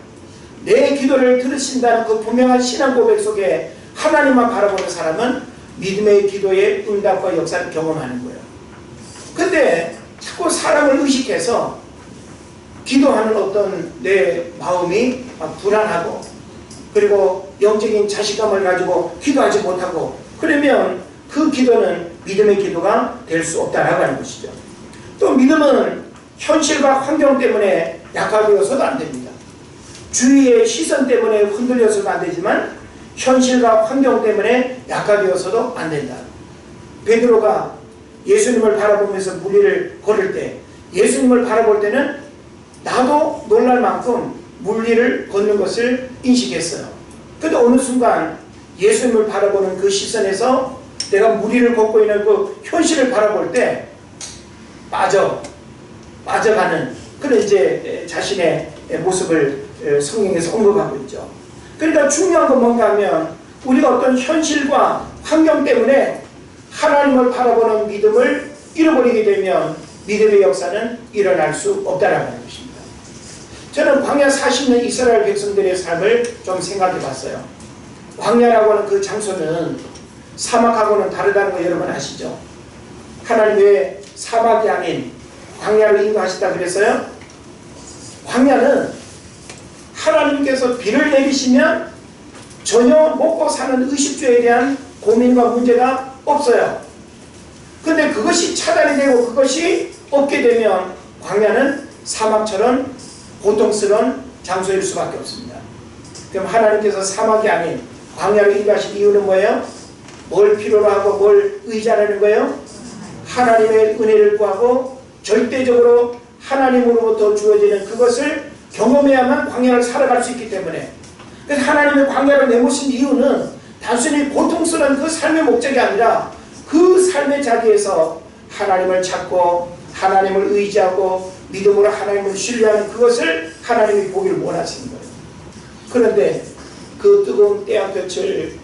내 기도를 들으신다는 그 분명한 신앙 고백 속에 하나님만 바라보는 사람은 믿음의 기도의 응답과 역사를 경험하는 거예요. 근데 자꾸 사람을 의식해서 기도하는 어떤 내 마음이 막 불안하고, 그리고 영적인 자신감을 가지고 기도하지 못하고, 그러면 그 기도는 믿음의 기도가 될 수 없다라고 하는 것이죠. 또 믿음은 현실과 환경 때문에 약화되어서도 안 됩니다. 주위의 시선 때문에 흔들려서도 안 되지만 현실과 환경 때문에 약화되어서도 안 된다. 베드로가 예수님을 바라보면서 물리를 걸을 때, 예수님을 바라볼 때는 나도 놀랄 만큼 물리를 걷는 것을 인식했어요. 근데 어느 순간 예수님을 바라보는 그 시선에서 내가 물리를 걷고 있는 그 현실을 바라볼 때 빠져가는 그런 이제 자신의 모습을 성경에서 언급하고 있죠. 그러니까 중요한 건 뭔가 하면 우리가 어떤 현실과 환경 때문에 하나님을 바라보는 믿음을 잃어버리게 되면 믿음의 역사는 일어날 수 없다라는 것입니다. 저는 광야 40년 이스라엘 백성들의 삶을 좀 생각해 봤어요. 광야라고 하는 그 장소는 사막하고는 다르다는 거 여러분 아시죠? 하나님 왜 사막이 아닌 광야를 인도하시다 그랬어요? 광야는 하나님께서 비를 내리시면 전혀 먹고 사는 의식주에 대한 고민과 문제가 없어요. 근데 그것이 차단이 되고 그것이 없게 되면 광야는 사막처럼 고통스러운 장소일 수밖에 없습니다. 그럼 하나님께서 사막이 아닌 광야를 인도하신 이유는 뭐예요? 뭘 필요로 하고 뭘 의지하는 거예요? 하나님의 은혜를 구하고 절대적으로 하나님으로부터 주어지는 그것을 경험해야만 광야를 살아갈 수 있기 때문에, 그래서 하나님의 광야를 내모신 이유는 단순히 고통스러운 그 삶의 목적이 아니라 그 삶의 자리에서 하나님을 찾고 하나님을 의지하고 믿음으로 하나님을 신뢰하는 그것을 하나님이 보기를 원하시는 거예요. 그런데 그 뜨거운 태양볕을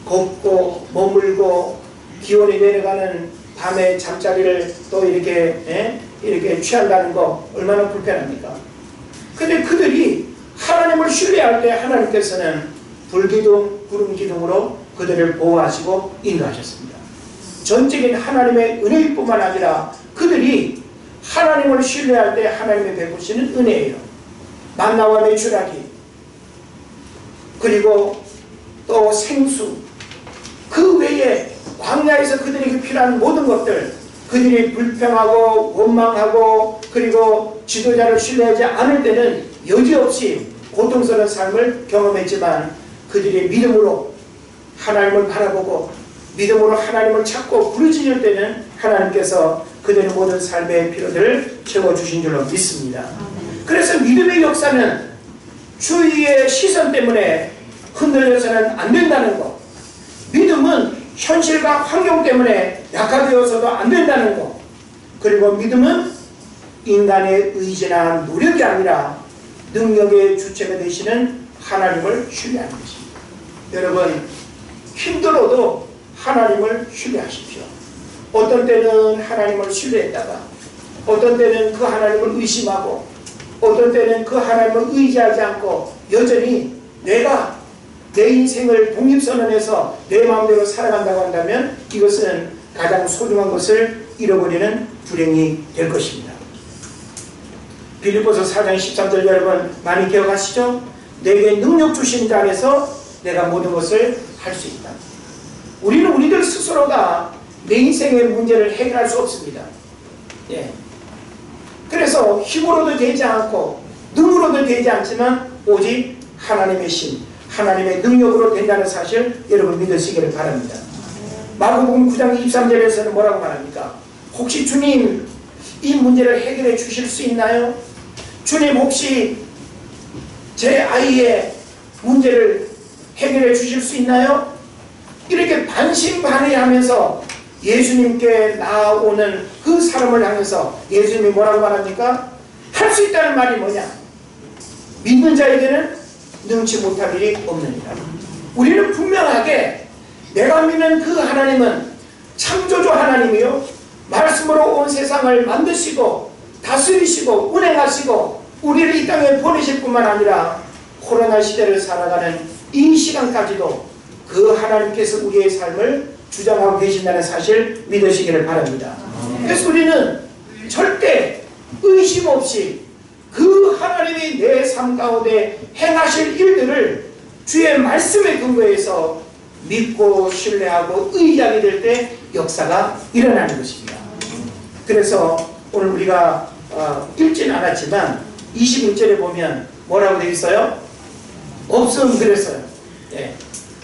걷고 머물고 기온이 내려가는 밤에 잠자리를 또 이렇게 취한다는 거 얼마나 불편합니까? 근데 그들이 하나님을 신뢰할 때 하나님께서는 불기둥, 구름기둥으로 그들을 보호하시고 인도하셨습니다. 전적인 하나님의 은혜일 뿐만 아니라 그들이 하나님을 신뢰할 때 하나님의 베푸시는 은혜예요. 만나와 메추라기, 그리고 또 생수, 그 외에 광야에서 그들에게 필요한 모든 것들, 그들이 불평하고 원망하고 그리고 지도자를 신뢰하지 않을 때는 여지없이 고통스러운 삶을 경험했지만 그들이 믿음으로 하나님을 바라보고 믿음으로 하나님을 찾고 부르짖을 때는 하나님께서 그들의 모든 삶의 필요들을 채워주신 줄로 믿습니다. 그래서 믿음의 역사는 주위의 시선 때문에 흔들려서는 안 된다는 것, 믿음은 현실과 환경 때문에 약화되어서도 안 된다는 것, 그리고 믿음은 인간의 의지나 노력이 아니라 능력의 주체가 되시는 하나님을 신뢰하는 것입니다. 여러분, 힘들어도 하나님을 신뢰하십시오. 어떤 때는 하나님을 신뢰했다가 어떤 때는 그 하나님을 의심하고 어떤 때는 그 하나님을 의지하지 않고 여전히 내가 내 인생을 독립선언해서 내 마음대로 살아간다고 한다면 이것은 가장 소중한 것을 잃어버리는 불행이 될 것입니다. 빌립보서 4장 13절 여러분 많이 기억하시죠? 내게 능력 주신 자 안에서 내가 모든 것을 할 수 있다. 우리는 우리들 스스로가 내 인생의 문제를 해결할 수 없습니다. 예. 그래서 힘으로도 되지 않고 능으로도 되지 않지만 오직 하나님의 신, 하나님의 능력으로 된다는 사실 여러분 믿으시기를 바랍니다. 마가복음 9장 23절에서는 뭐라고 말합니까? 혹시 주님 이 문제를 해결해 주실 수 있나요? 주님 혹시 제 아이의 문제를 해결해 주실 수 있나요? 이렇게 반신반의하면서 예수님께 나오는 그 사람을 향해서 예수님이 뭐라고 말합니까? 할 수 있다는 말이 뭐냐? 믿는 자에게는 능치 못할 일이 없느니라. 우리는 분명하게 내가 믿는 그 하나님은 창조주 하나님이요 말씀으로 온 세상을 만드시고 다스리시고 운행하시고 우리를 이 땅에 보내실 뿐만 아니라 코로나 시대를 살아가는 이 시간까지도 그 하나님께서 우리의 삶을 주장하고 계신다는 사실 믿으시기를 바랍니다. 그래서 우리는 절대 의심 없이 그 하나님이 내 삶 가운데 행하실 일들을 주의 말씀에 근거해서 믿고 신뢰하고 의지하게 될 때 역사가 일어나는 것입니다. 그래서 오늘 우리가 읽지는 않았지만 21절에 보면 뭐라고 되어 있어요? 없음 그랬어요. 예.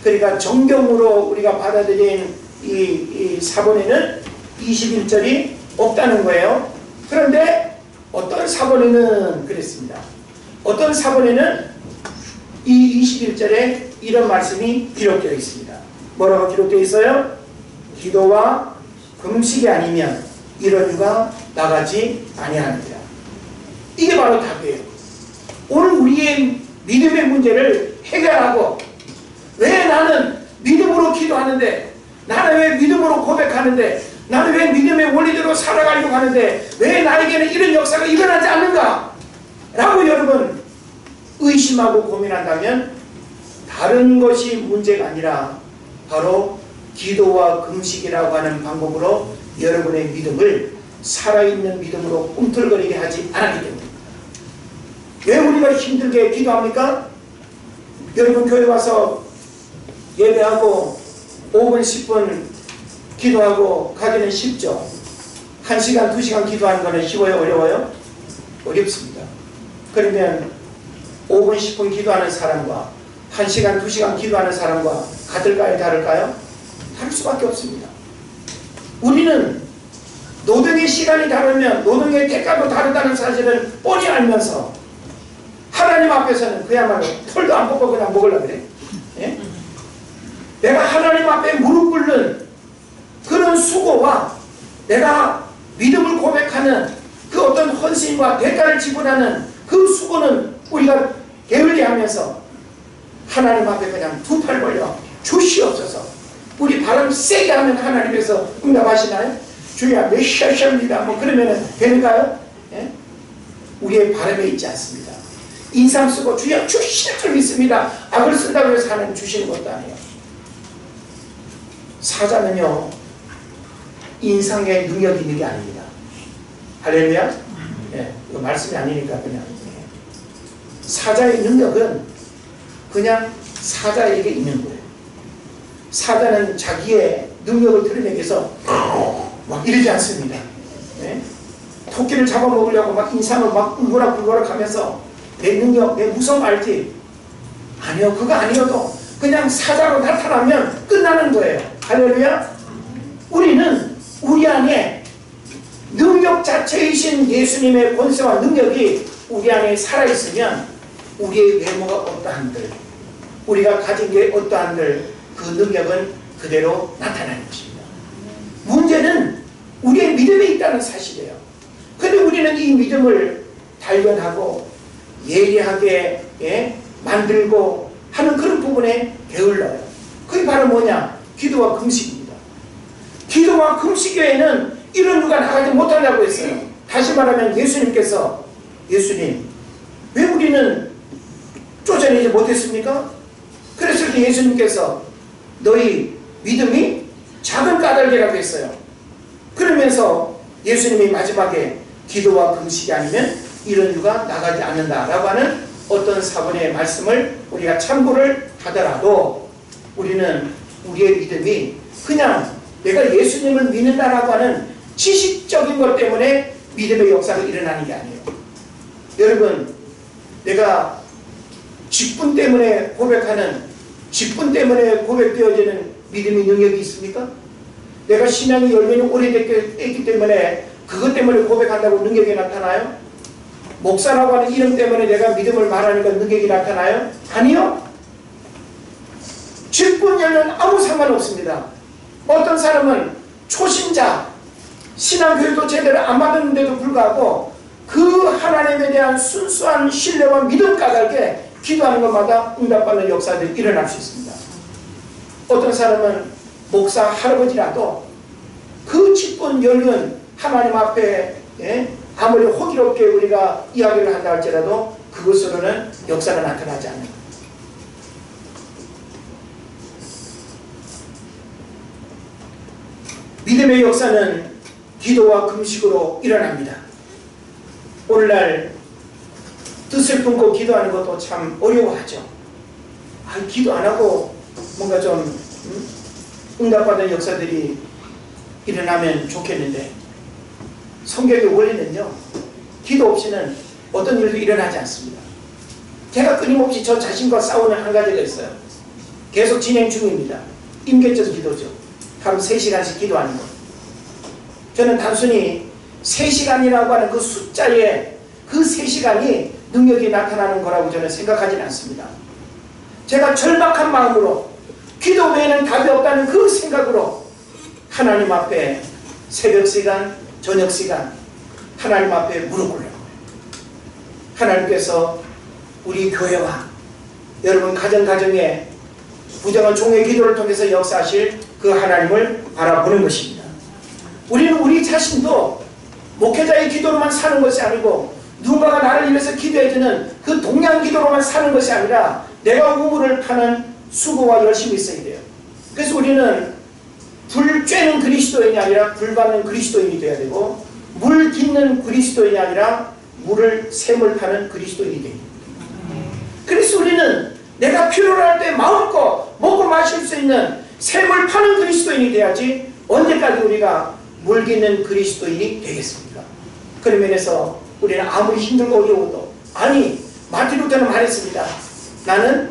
그러니까 정경으로 우리가 받아들인 이 사본에는 21절이 없다는 거예요. 그런데 어떤 사본에는 그랬습니다. 어떤 사본에는 이 21절에 이런 말씀이 기록되어 있습니다. 뭐라고 기록되어 있어요? 기도와 금식이 아니면 이런 유가 나가지 아니합니다. 이게 바로 답이에요. 오늘 우리의 믿음의 문제를 해결하고, 왜 나는 믿음으로 기도하는데, 나는 왜 믿음으로 고백하는데, 나는 왜 믿음의 원리대로 살아가려고 하는데 왜 나에게는 이런 역사가 일어나지 않는가? 라고 여러분 의심하고 고민한다면 다른 것이 문제가 아니라 바로 기도와 금식이라고 하는 방법으로 여러분의 믿음을 살아있는 믿음으로 꿈틀거리게 하지 않았기 때문입니다. 왜 우리가 힘들게 기도합니까? 여러분 교회 와서 예배하고 5분 10분 기도하고 가기는 쉽죠. 1시간 2시간 기도하는 거는 쉬워요? 어려워요? 어렵습니다. 그러면 5분 10분 기도하는 사람과 1시간 2시간 기도하는 사람과 같을까요? 다를까요? 다를 수밖에 없습니다. 우리는 노동의 시간이 다르면 노동의 대가도 다르다는 사실을 뻔히 알면서 하나님 앞에서는 그야말로 털도 안 뽑고 그냥 먹으려고 그래. 예? 내가 하나님 앞에 무릎 꿇는 그런 수고와 내가 믿음을 고백하는 그 어떤 헌신과 대가를 지불하는 그 수고는 우리가 게을리하면서 하나님 앞에 그냥 두 팔 벌려 주시옵소서. 우리 바람 세게 하면 하나님께서 응답하시나요? 주야 메시아입니다. 뭐 그러면 되는가요? 예? 우리의 바람에 있지 않습니다. 인상 쓰고 주야 주실 줄 믿습니다. 악을 쓴다고 해서 하나님 주시는 것도 아니에요. 사자는요 인상에 능력이 있는 게 아닙니다. 할렐루야? 예, 이거 말씀이 아니니까 그냥. 사자의 능력은 그냥 사자에게 있는 거예요. 사자는 자기의 능력을 드러내기 위해서 막 이러지 않습니다. 예? 토끼를 잡아먹으려고 막 인상을 막 울고락 하면서 내 능력, 내 무서움 알지? 아니요, 그거 아니어도 그냥 사자로 나타나면 끝나는 거예요. 할렐루야? 우리는 우리 안에 능력 자체이신 예수님의 권세와 능력이 우리 안에 살아있으면 우리의 외모가 어떠한들, 우리가 가진 게 어떠한들 그 능력은 그대로 나타나는 것입니다. 문제는 우리의 믿음에 있다는 사실이에요. 그런데 우리는 이 믿음을 발견하고 예리하게 만들고 하는 그런 부분에 게을러요. 그게 바로 뭐냐? 기도와 금식입니다. 기도와 금식 외에는 이런 유가 나가지 못한다고 했어요. 다시 말하면 예수님께서 예수님 왜 우리는 쫓아내지 못했습니까? 그랬을 때 예수님께서 너희 믿음이 작은 까닭이라고 했어요. 그러면서 예수님이 마지막에 기도와 금식이 아니면 이런 유가 나가지 않는다라고 하는 어떤 사본의 말씀을 우리가 참고를 하더라도 우리는 우리의 믿음이 그냥 내가 예수님을 믿는다라고 하는 지식적인 것 때문에 믿음의 역사가 일어나는 게 아니에요. 여러분, 내가 직분 때문에 고백하는, 직분 때문에 고백되어지는 믿음의 능력이 있습니까? 내가 신앙이 열매이 오래됐기 때문에 그것 때문에 고백한다고 능력이 나타나요? 목사라고 하는 이름 때문에 내가 믿음을 말하니까 능력이 나타나요? 아니요. 직분 열매는 아무 상관없습니다. 어떤 사람은 초신자, 신앙교육도 제대로 안 받았는데도 불구하고 그 하나님에 대한 순수한 신뢰와 믿음 까닭에 기도하는 것마다 응답받는 역사들이 일어날 수 있습니다. 어떤 사람은 목사 할아버지라도 그 직분 열륜 하나님 앞에 아무리 호기롭게 우리가 이야기를 한다 할지라도 그것으로는 역사가 나타나지 않는 거예요. 믿음의 역사는 기도와 금식으로 일어납니다. 오늘날 뜻을 품고 기도하는 것도 참 어려워하죠. 기도 안 하고 뭔가 좀 응답받은 역사들이 일어나면 좋겠는데, 성경의 원리는요, 기도 없이는 어떤 일도 일어나지 않습니다. 제가 끊임없이 저 자신과 싸우는 한 가지가 있어요. 계속 진행 중입니다. 임계적 기도죠. 하루 3시간씩 기도하는 것. 저는 단순히 3시간이라고 하는 그 숫자에 그 3시간이 능력이 나타나는 거라고 저는 생각하지는 않습니다. 제가 절박한 마음으로 기도 외에는 답이 없다는 그 생각으로 하나님 앞에 새벽 시간, 저녁 시간 하나님 앞에 무릎 꿇는 거예요. 하나님께서 우리 교회와 여러분 가정에 부정한 종의 기도를 통해서 역사하실 그 하나님을 바라보는 것입니다. 우리는 우리 자신도 목회자의 기도로만 사는 것이 아니고 누군가가 나를 위해서 기도해주는 그 동양 기도로만 사는 것이 아니라 내가 우물을 파는 수고와 열심이 있어야 돼요. 그래서 우리는 불 쬐는 그리스도인이 아니라 불 받는 그리스도인이 되어야 되고, 물 깃는 그리스도인이 아니라 물을 샘을 파는 그리스도인이 되어야 됩니다. 그래서 우리는 내가 필요로 할 때 마음껏 먹고 마실 수 있는 샘을 파는 그리스도인이 돼야지 언제까지 우리가 물 깃는 그리스도인이 되겠습니까? 그런 면에서 우리는 아무리 힘들고 어려워도, 아니 마틴 루터는 말했습니다. 나는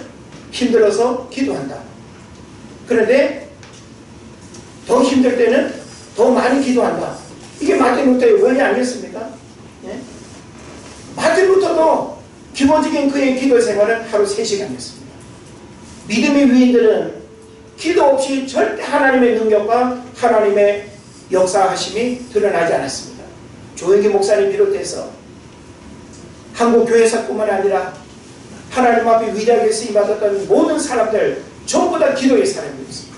힘들어서 기도한다. 그런데 더 힘들 때는 더 많이 기도한다. 이게 마틴 루터의 원리 아니었습니까? 예? 마틴 루터도 기본적인 그의 기도 생활은 하루 3시간이었습니다. 믿음의 위인들은 기도 없이 절대 하나님의 능력과 하나님의 역사하심이 드러나지 않았습니다. 조영기 목사님 비롯해서 한국 교회사뿐만 아니라 하나님 앞에 위대하게 쓰임받았던 모든 사람들 전부 다 기도의 사람이었습니다.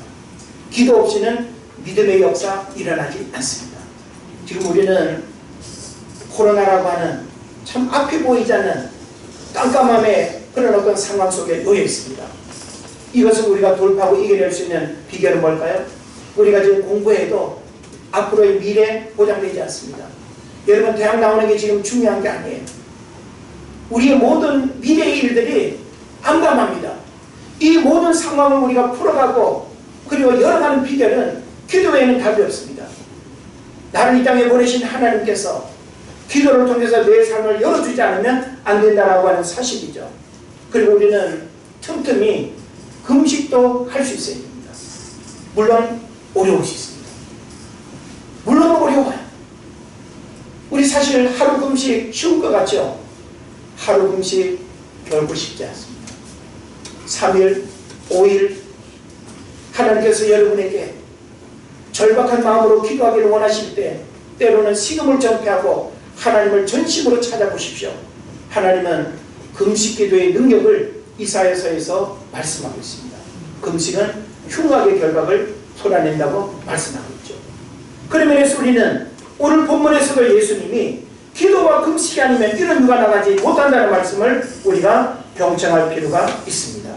기도 없이는 믿음의 역사 일어나지 않습니다. 지금 우리는 코로나라고 하는 참 앞이 보이지 않는 깜깜함의 그런 어떤 상황 속에 놓여 있습니다. 이것을 우리가 돌파하고 이겨낼 수 있는 비결은 뭘까요? 우리가 지금 공부해도 앞으로의 미래 보장되지 않습니다. 여러분, 대학 나오는 게 지금 중요한 게 아니에요. 우리의 모든 미래의 일들이 암담합니다. 이 모든 상황을 우리가 풀어가고 그리고 열어가는 비결은 기도 외에는 답이 없습니다. 나를 이 땅에 보내신 하나님께서 기도를 통해서 내 삶을 열어주지 않으면 안 된다라고 하는 사실이죠. 그리고 우리는 틈틈이 금식도 할 수 있어야 됩니다. 물론 어려울 수 있습니다. 물론 어려워요. 우리 사실 하루 금식 쉬운 것 같죠? 하루 금식 결코 쉽지 않습니다. 3일, 5일 하나님께서 여러분에게 절박한 마음으로 기도하기를 원하실 때 때로는 식음을 전폐하고 하나님을 전심으로 찾아보십시오. 하나님은 금식 기도의 능력을 이사야서에서 말씀하고 있습니다. 금식은 흉악의 결박을 쏟아낸다고 말씀하고 있죠. 그런 면에서 우리는 오늘 본문에서도 예수님이 기도와 금식이 아니면 이런 유가 나가지 못한다는 말씀을 우리가 경청할 필요가 있습니다.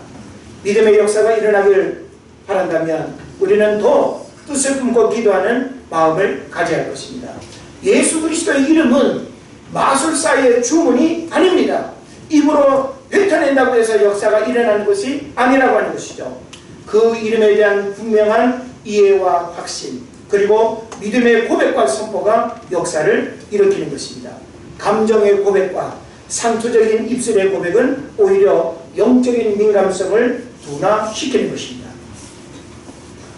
믿음의 역사가 일어나길 바란다면 우리는 더 뜻을 품고 기도하는 마음을 가져야 할 것입니다. 예수 그리스도의 이름은 마술사의 주문이 아닙니다. 입으로 뱉어낸다고 해서 역사가 일어나는 것이 아니라고 하는 것이죠. 그 이름에 대한 분명한 이해와 확신, 그리고 믿음의 고백과 선포가 역사를 일으키는 것입니다. 감정의 고백과 상투적인 입술의 고백은 오히려 영적인 민감성을 둔화시키는 것입니다.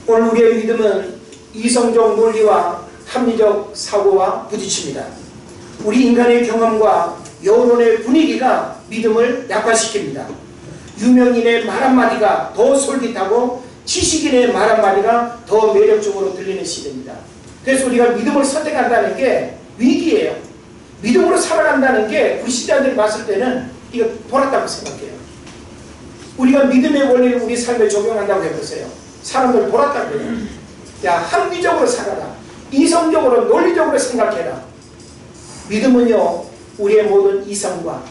오늘 우리의 믿음은 이성적 논리와 합리적 사고와 부딪힙니다. 우리 인간의 경험과 여론의 분위기가 믿음을 약화시킵니다. 유명인의 말 한마디가 더 솔깃하고 지식인의 말 한마디가 더 매력적으로 들리는 시대입니다. 그래서 우리가 믿음을 선택한다는 게 위기예요. 믿음으로 살아간다는 게 우리 시대들이 봤을 때는 이거 돌았다고 생각해요. 우리가 믿음의 원리를 우리 삶에 적용한다고 해보세요. 사람들 돌았다고 해요. 야, 합리적으로 살아라. 이성적으로 논리적으로 생각해라. 믿음은요, 우리의 모든 이성과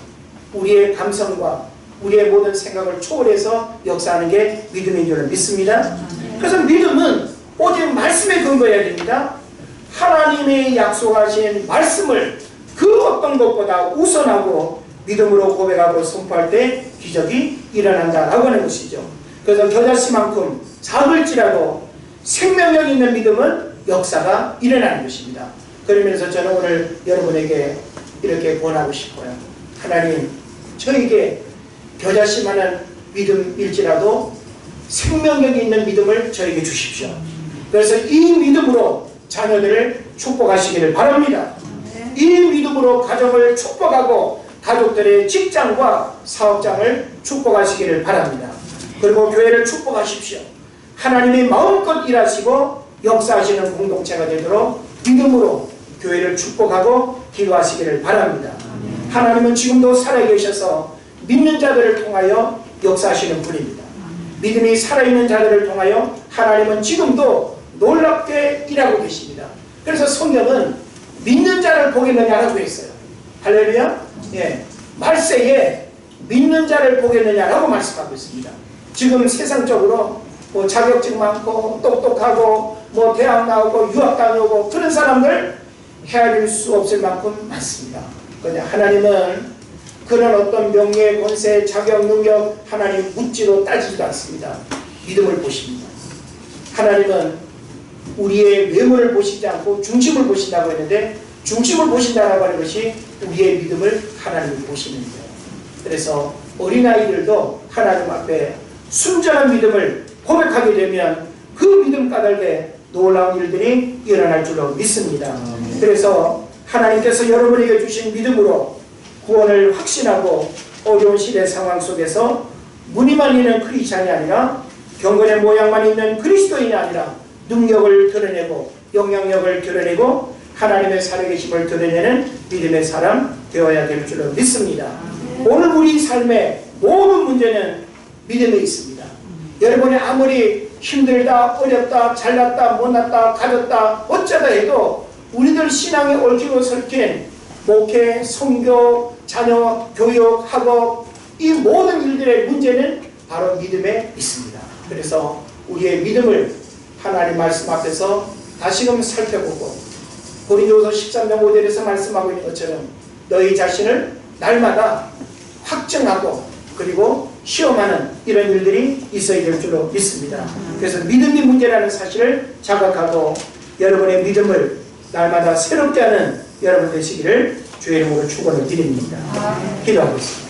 우리의 감성과 우리의 모든 생각을 초월해서 역사하는 게 믿음인 줄 믿습니다. 그래서 믿음은 오직 말씀에 근거해야 됩니다. 하나님의 약속하신 말씀을 그 어떤 것보다 우선하고 믿음으로 고백하고 선포할 때 기적이 일어난다라고 하는 것이죠. 그래서 겨자씨만큼 작을지라도 생명력 있는 믿음은 역사가 일어나는 것입니다. 그러면서 저는 오늘 여러분에게 이렇게 권하고 싶어요. 하나님, 저에게 겨자씨만한 믿음일지라도 생명력 있는 믿음을 저에게 주십시오. 그래서 이 믿음으로 자녀들을 축복하시기를 바랍니다. 이 믿음으로 가정을 축복하고 가족들의 직장과 사업장을 축복하시기를 바랍니다. 그리고 교회를 축복하십시오. 하나님이 마음껏 일하시고 역사하시는 공동체가 되도록 믿음으로 교회를 축복하고 기도하시기를 바랍니다. 하나님은 지금도 살아계셔서 믿는 자들을 통하여 역사하시는 분입니다. 믿음이 살아있는 자들을 통하여 하나님은 지금도 놀랍게 일하고 계십니다. 그래서 성경은 믿는 자를 보겠느냐라고 했어요. 할렐루야? 예. 말세에 믿는 자를 보겠느냐라고 말씀하고 있습니다. 지금 세상적으로 뭐 자격증 많고 똑똑하고 뭐 대학 나오고 유학 다녀오고 그런 사람들 헤아릴 수 없을 만큼 많습니다. 그런데 하나님은 그런 어떤 명예, 권세, 자격, 능력 하나님 묻지도 따지지도 않습니다. 믿음을 보십니다. 하나님은 우리의 외모를 보시지 않고 중심을 보신다고 했는데 중심을 보신다고 하는 것이 우리의 믿음을 하나님이 보시는 거예요. 그래서 어린아이들도 하나님 앞에 순전한 믿음을 고백하게 되면 그 믿음 까닭에 놀라운 일들이 일어날 줄로 믿습니다. 그래서 하나님께서 여러분에게 주신 믿음으로 구원을 확신하고 어려운 시대 상황 속에서 무늬만 있는 크리스찬이 아니라 경건의 모양만 있는 그리스도인이 아니라 능력을 드러내고 영향력을 드러내고 하나님의 살아계심을 드러내는 믿음의 사람 되어야 될 줄로 믿습니다. 오늘 우리 삶의 모든 문제는 믿음에 있습니다. 여러분이 아무리 힘들다, 어렵다, 잘났다, 못났다, 가졌다 어쩌다 해도 우리들 신앙에 얽히고 설킨 목회, 선교, 자녀, 교육, 학업 이 모든 일들의 문제는 바로 믿음에 있습니다. 그래서 우리의 믿음을 하나님 말씀 앞에서 다시금 살펴보고 고린도후서 13장 5절에서 말씀하고 있는 것처럼 너희 자신을 날마다 확증하고 그리고 시험하는 이런 일들이 있어야 될 줄로 믿습니다. 그래서 믿음이 문제라는 사실을 자각하고 여러분의 믿음을 날마다 새롭게 하는 여러분 되시기를 주의 이름으로 축원을 드립니다. 기도하겠습니다.